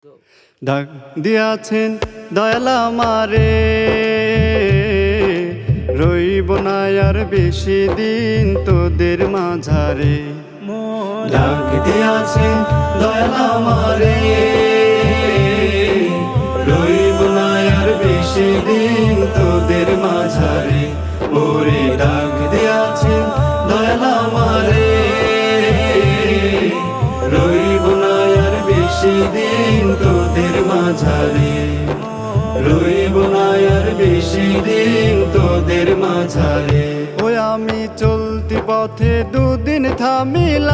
ডাক দিয়াছেন দয়াল আমারে, রইব না আর বেশি দিন তোদের মাঝারে। ডাক দিয়াছেন দয়াল আমারে, রইব না আর বেশি দিন তোদের মাঝারে। ওরে ডাক দিয়াছেন দয়াল আমারে, রইব না আর বেশি দিন তোদের মাঝারে। রইব না আর বেশি দিন তোদের মাঝারে। ওই আমি চলতি পথে দুদিন থামিলাম,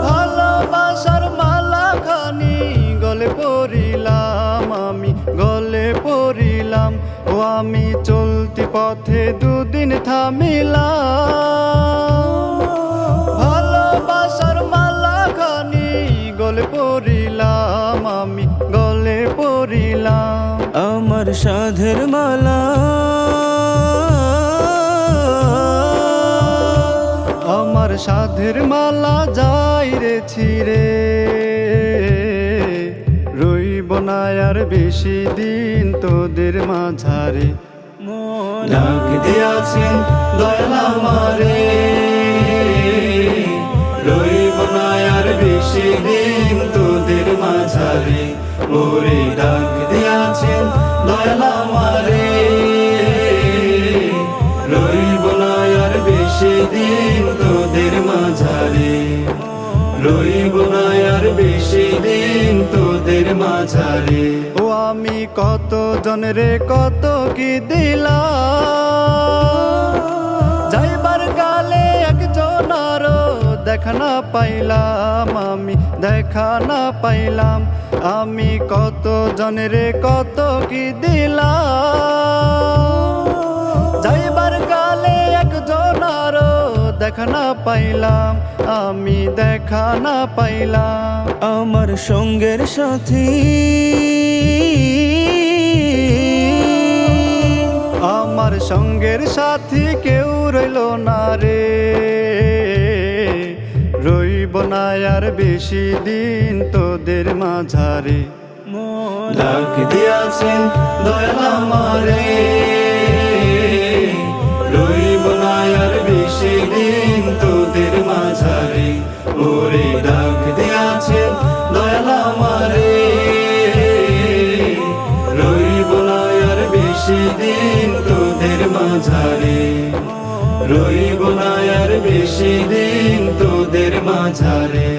ভালোবাসার মালা খানি গলে পড়িলাম, আমি গলে পড়িলাম। ও আমি চলতি পথে দুদিন থামিলাম, ভালোবাসার মালা খানি গলে পড়িলাম, আমি গলে পড়িলাম। আমার সাধের মালা, আমার সাধের মালা যাই রে ছিড়ে, রইব না আর বেশি দিন তোদের মাঝারে। ডাক দিয়াছেন দয়াল আমারে, রইব না আর বেশি দিন তোদের মাঝারে। ওরে ডাক দিয়াছেন দয়াল আমারে, রইব না আর বেশি দিন তোদের মাঝারে। রইব না আর বেশি দিন তোদের মাঝারে। ও আমি কত জনরে কত কি দিলাম, যাইবার কালে একজন আরো দেখা না পাইলাম, আমি দেখা না পাইলাম। আমি কত জনরে কত কি দিলাম, যাইবার কালে একজন আরো দেখা না পাইলাম, আমি দেখা না পাইলাম। আমার সঙ্গের সাথী, আমার সঙ্গের সাথী কেউ রইল না রে, রইব না আর বেশি দিন তোদের মাঝারে। ডাক দিয়াছেন দয়াল আমারে, রইব না আর বেশি দিন তোদের মাঝারে। ওরে ডাক দিয়াছেন দয়াল আমারে, রইব না আর বেশি দিন তোদের মাঝারে। রইব না আর বেশি দিন তোদের মাঝারে।